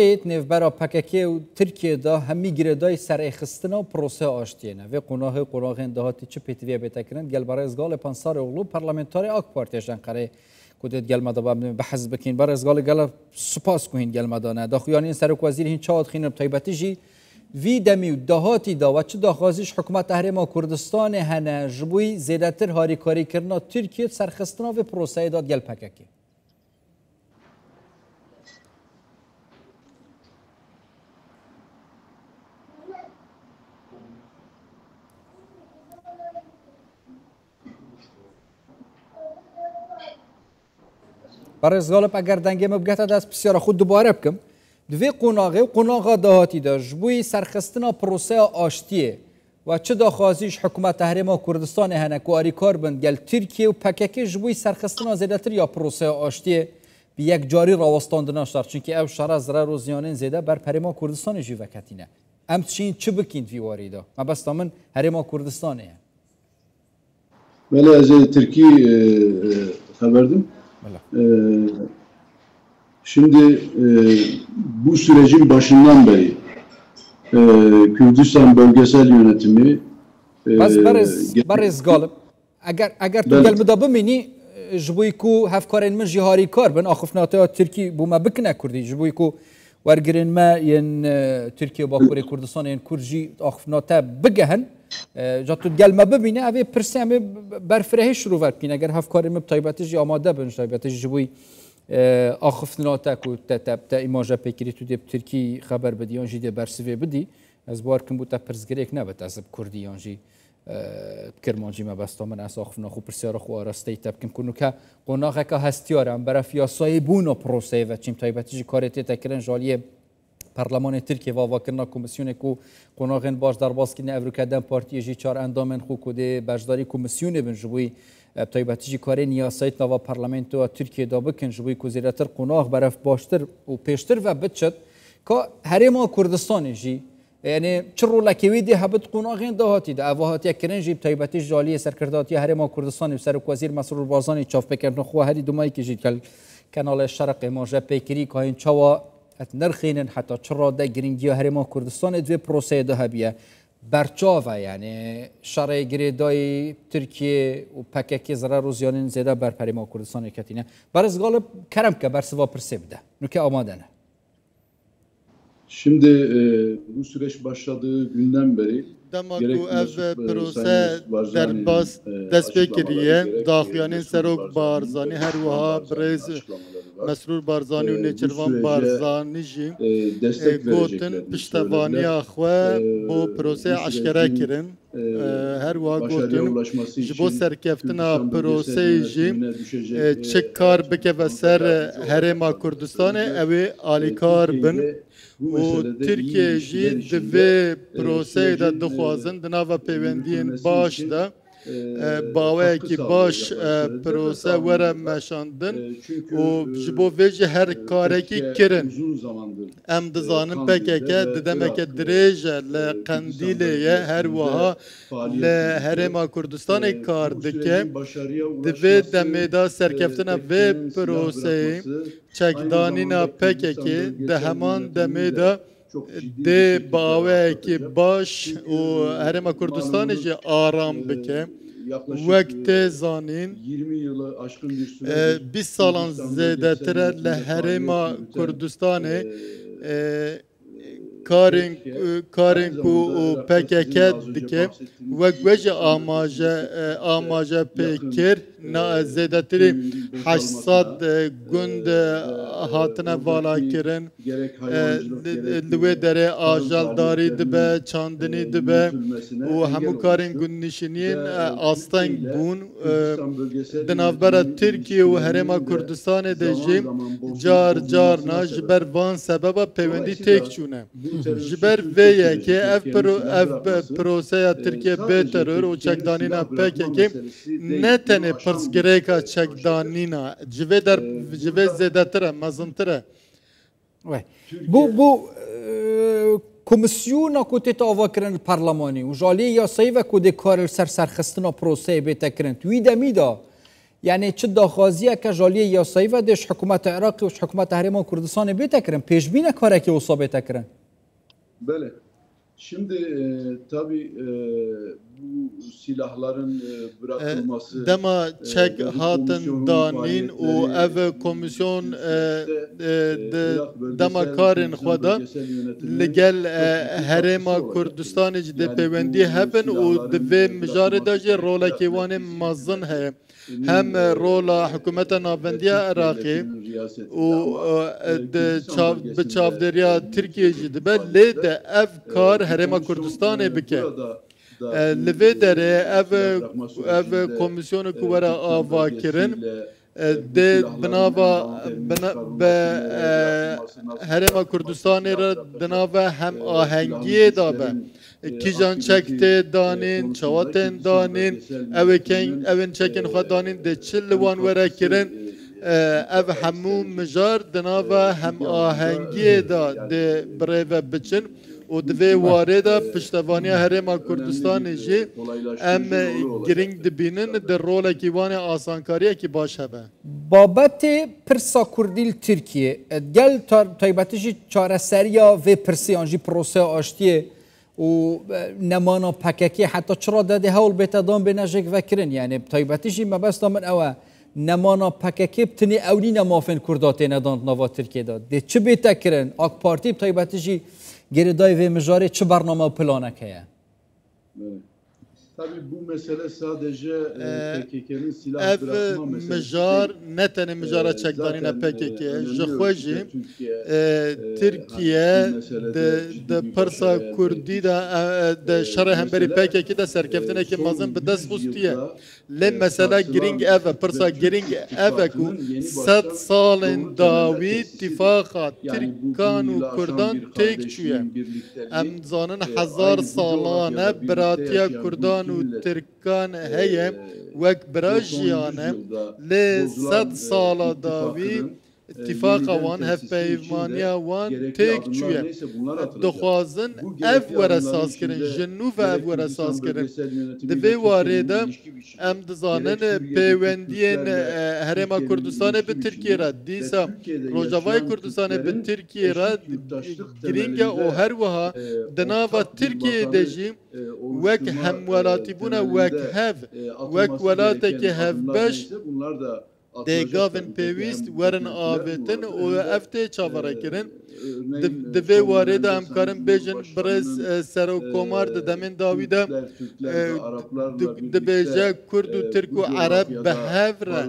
نێڤبەرە پەکەکێ و ترکێدا هەمی گرێدای سەرئێخستنە و پرۆسە ئاشتیێنە vê قۆناغên dahatî çi pêtiviya bêtekirin gel berêzgalê Pensaroglu parlamenterê AK Partiyê Enqereyê ku dê gelme da behez bikin berêzgalê gela spas ku hîn gelme dane daxuyanîn Serokvezîrê hîn çawa dixînin taybetî jî vî demî û dahatî da ve çi daxwazî ji hikûmeta Herêma Kurdistanê hene ji bo zêdetir harîkarîkirina Tirkiye serxistina vê proseyê da gel pekekê. برزغالب اگر دنگه مبگت دست بسیار خود دوباره بکم دوی قناغه و قناغه دهاتی دا جبوی سرخستنا پروسه آشتیه و چه داخوازیش حکومت هرما کردستان هنک و آریکار بند گل ترکیه و پککه جبوی سرخستنا زیدتر یا پروسه آشتیه بی یک جاری راوستاندنا شد چونکه او شر ضرر و زیانین زیده بر پرما کردستان جی وکتینه ام چین چه بکین فی واردا ما بس تامن هرما کردستانه ولی از ترکیه خبردم. Şimdi bu sürecin başından beri Kürdistan bölgesel yönetimi barız galip eğer tu gelmede bimini jboy ku hevkarên min jî harîkar bin axifnataya Tirkî bû me bikine Kurdî ji bo ku wergirên me yên Tirkiye Bakurê Kurdistanê yên Kurd jî axifnate bigehin جا تو گل ما ببینه اوی پرسه همه برفرهش رو ورد کن اگر هفکاری مب طایبتی جی آماده بنش طایبتی جبوی آخفتناتا کو تا ایماجه پیکری تو دیب ترکی خبر بدیان جی دی برسوی بدی از بار کن بود تا پرزگریک نبت از کردیان جی کرمان جی ما بستا من از آخفنا خو پرسیار خو آراسته تب کن کنو که قناقه که هستیارم برای فیاسای بون و پروسه و چیم طایبتی جی کارتی تکرن جالیه پارلمان ترکیه و واکرنا کمیسیون کو قناغن باش در باز کنه افریقا پارتی جی چار اندامن خو کده باشداری کمیسیون بن جوی طایبتی جی کاری نیاسایت و پارلمان تو ترکیه دا بکن جوی کوزیراتر قناغ برف باشتر و پیشتر و بچت که هرما کردستان جی یعنی چرا لکوی دی هبت قناغن دهاتی دا اوهاتی کرن جی طایبتی جالی سرکرداتی هرما کردستان سرک وزیر مسرور بازانی چاف بکردن خو هری دومایی که جی کانال شرق ماجه پیکری که این چوا نرخینن حتی چرا ده گرینگی هرما کردستان دوی پروسه ده هبیه برچاوه یعنی شرع گریدای ترکیه و پککی ضرر و زیانین زیاده بر هرما کردستان کتینه برز غالب کرم که بر سوا پرسه بده نوکه آماده نه. Şimdi bu süreç başladığı günden beri دما کو اف پروسه در باز دست بکریه داخیانین سروک بارزانی هر وها برز مسرور بارزانی و نیچروان بارزانی جی گوتن پشتوانی آخوه بو پروسه عشکره کرن هر وها گوتن جبو سرکفتنا پروسه جی چه کار بکه و سر هرما کردستان اوی آلیکار بن و ترکیه جی دوی پروسه دا دخوازن دناوا پیوندین باش دا باوه کی باش پروسه وره مشاندن و جبو ویجی هر کاره کی کرن ام دزانم پککه ددمکه دریجه لقندیلیه هر وها لهرما کردستان کار دکه دوی دمیدا سرکفتن وی پروسه چکدانینا پککی ده همان دمیدا ده باوه کی باش و هرما کردستان جی آرام بکه وقت زانین 20 سالان زیده تره لهرما کردستان کارن کو پککت دکه وجه آماجه پیکر نا زیدتری 800 گند هاتنه والا کرن لوی داره آجالداری دبه چاندنی دبه و همو کارن گند نشینین آستنگ بون دنافبر ترکیه و هرما کردستان دیجیم جار نا جبر وان سبب پیوندی تک چونه جبر ویه که اف پروسه ترکیه بهترور و چکدانینا پکه که نه تنه پرسگریکا چکدانینا جوه زیده تره مزنتره بو کمیسیون کو تیت آوا کرن پارلمانی و جالی یا سایو کو دی کار سرخستنا پروسه بیتا کرن توی دمیدا یعنی چه داخوازیه که جالیه یاسایی و دش حکومت عراق و حکومت هرمان کردستان بیتکرن پیش بینه کاره که اوصا بیتکرن. بله. Şimdi tabii bu silahların bırakılması dema çek hatın danin o ev komisyon dema karın xweda ligel herêma Kurdistanê jî de pêwendî hebin û di vê mijarê de jî rolekê wanê mezin heye hem rola hikûmeta navendiya Iraqê û bi çavdêriya Tirkiye jî dibe lê de ev kar herêma Kurdistanê bike. Li vê derê ev komisyonu ku were avakirin dê bi nava herêma Kurdistanê re di nava hem ahengiyê da be. Kîjan çek tê danîn, çawatên danîn, evên çekên xwe danîn dê çi li wan were kirin ev hemû mijar di nava hem ahengiyê da dê birêve biçin û di vê warê de piştevaniya herêma Kurdistanê jî em giring dibînin di rolekî wanê asankariyekî baş hebe. Babetê pirsa Kurdî li Tirkiye gel taybetî jî çareseriya vê pirsiyan jî proseya aştiyê û nemana PKK heta çira de hewl bête dan bêne jêk vekirin yani taybetî jî mebesta min ew e nemana PKK tinê ewlîne mafên Kurda têne dan nava Tirkiye de dê çi bête kirin AK Partî taybetî jî geridayê vê mijarê çi bername û planek heye? Tabii bu mesele sadece PKK'nin silah bırakma meselesi. Mijar ne tane mijara çekdanîne PKK ji xwe jî Tirkiye de pirsa Kurdî de şerê hemberî PKK de serkeftinekî mezin bi dest xistiye. Lê mesele giring ev e pirsa giring ev e ku 100 salên dawî tîfaqa Tirkan û Kurdan têk çûye. Em dizanin 1000 salan e biratiya Kurdan û Tirkan heye wek bira jiyane lê 100 sala dawî itîfaqa wan hevpeyvaniya wan têk çûye. Dixwazin ev were sazkirin ji nû ve ev were sazkirin. Di vê warê de em dizanin pêwendiyên herêma Kurdistanê bi Tirkiye re dîsa Rojavayê Kurdistanê bi Tirkiye re giring e û her wiha di nava Tirkiyeyê de jî wek hemwelatîbûna wek hev wek welatekî hevbeş dê gavên pêwîst werin avêtin û ev tê çaverekirin. Di vê warê de em karin bêjin birêz serokkomar di demên dawî de dibêje Kurd û Tirk û Ereb bi hev re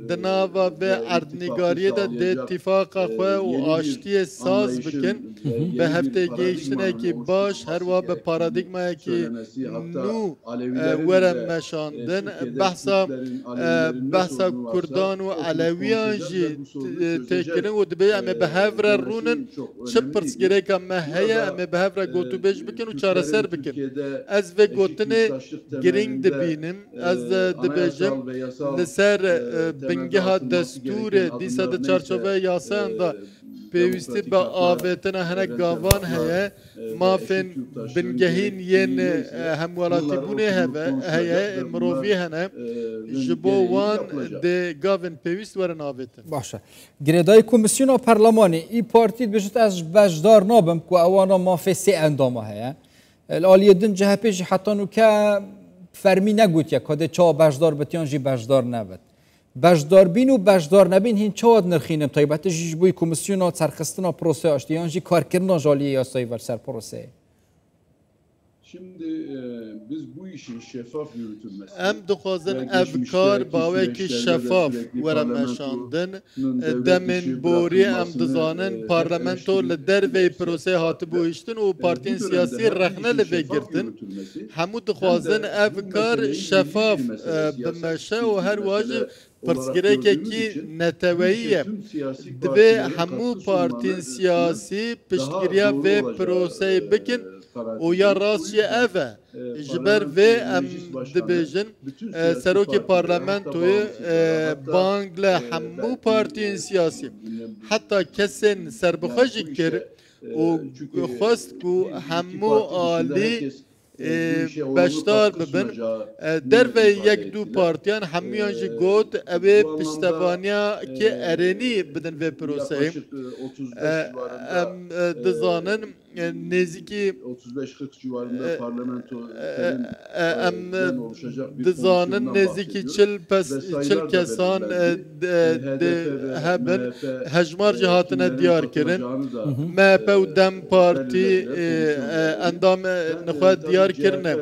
di nava vê erdnîgariyê de dê tîfaqa xwe û aştiyê saz bikin bi hevtêgehîştinekî baş her wa bi paradigmayekî nû were meşandin behsa Kurdan û Elewiyan jî têkirin û dibe em ê bi hev re rûnin çi pirsgirêka me heye em ê bi hev re gotûbêj bikin û çareser bikin. Ez vê gotinê giring dibînim ez dibêjim li ser bingeha destûrê dîsa di çarçoveya yasayan da pêwîstî bi avêtina hinek gavan heye mafên bingehîn yên hemwelatîbûnê heye mirovî hene ji bo wan dê gavên pêwîst werin avêtin. Baş e. Girêdayê Komîsyona Perlemanê î partî dibêjit ez bejdar nabim ku ewana mafê sê endama heye. Li aliyê din CHP jî heta nûke fermî negotiye ka dê çawa bejdar bitiyan jî bejdar nebit. Bejdarbîn û bejdar nebîn hîn çawa dinirxînin taybetî jî ji bo Komîsyona serxistina proseya aştiyan jî karkirina jaliyê yasayî ver ser proseyê. Şimdi biz bu işin şeffaf yürütülmesi. Em dixwazin ev kar bawekî şeffaf were meşandin demên borî em dizanin parlamento li dervê proseyê hatibû hiştin û partiyên siyasî rexne li vê girtin. Hemû dixwazin ev kar şeffaf bimeşe û her wa jî pirsgirêkekî neteweyî ye. Divê hemû partiyên siyasî piştgiriya vê proseyê bikin û ya rast jî ev e ji ber vê em dibêjin serokê parlamentoyê bang li hemû partiyên siyasî heta kesên serbixwe jî kir û xwest ku hemû alî بشدار ببن در و یک دو پارتیان همیان جی گوت اوه پشتوانیا که ارینی بدن و پروسه ام دزانن نزدیکی 35-40 civarında parlamento ام دزانن نزدیکی چل کسان هبن هجمار جهاتنا دیار کرن MHP و دم پارتی اندام نخواه دیار کرنه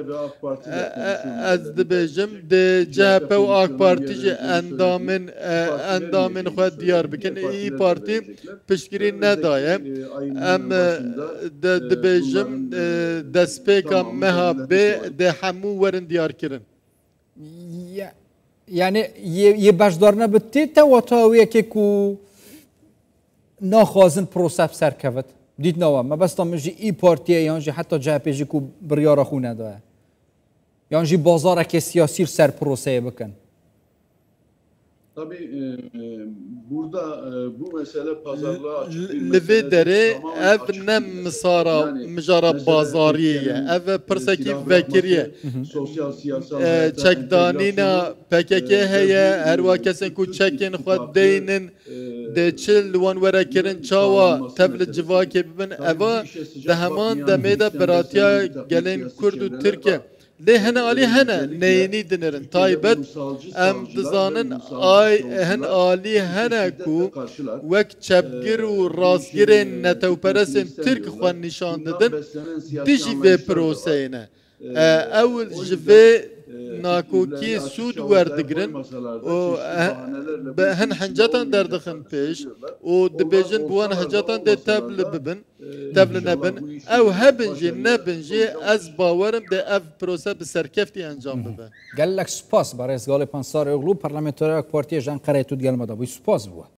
از دبیجم ده CHP و AK Parti اندامن خواه دیار بکن ای پارتی پشگیری ندایه ام دبیجم دسپیکا MHP ده همو ورن دیار کرن یعنی یه بشدار نبتی تا تاویه که کو ناخوازن پروسه بسر کفت دید نوام ما بس تامجی ای پارتیه یانجی حتی CHP جی کو بریارا خونه داره یانجی بازاره که سیاسی سر پروسه بکن Tabii burada bu mesele pazarlığa açık bir لوی داره tamamen ev açık ne bir misara Yani mjara mesela bazariye Türkiye'nin, ev perseki silah vekiriye bırakması, sosyal siyasal hayata çekdanina PKK heye her vakesen ku çekin xwed deynin de çil wan were kirin çawa tevli civakê bibin eva de heman demê de biratiya gelên Kurd û Tirkiye lê hene alî hene neyînî dinirin taybet em dizanin ay hin alî hene ku wek çepgir û rastgirên netewperesên Tirk xwe nîşan didin dijî vê proseyê ne ew ji vê ناکوکی سود وردگرن و هن حنجاتان دردخن پیش و دبیجن بوان حنجاتان ده تبل نبن او هبن جی نبن جی از باورم ده اف پروسه بسرکفتی انجام ببن قال لك سپاس برای ازگال پانسار اغلو پارلمنتاری اک پارتی جان قرائتو گل مدا بوی سپاس بوا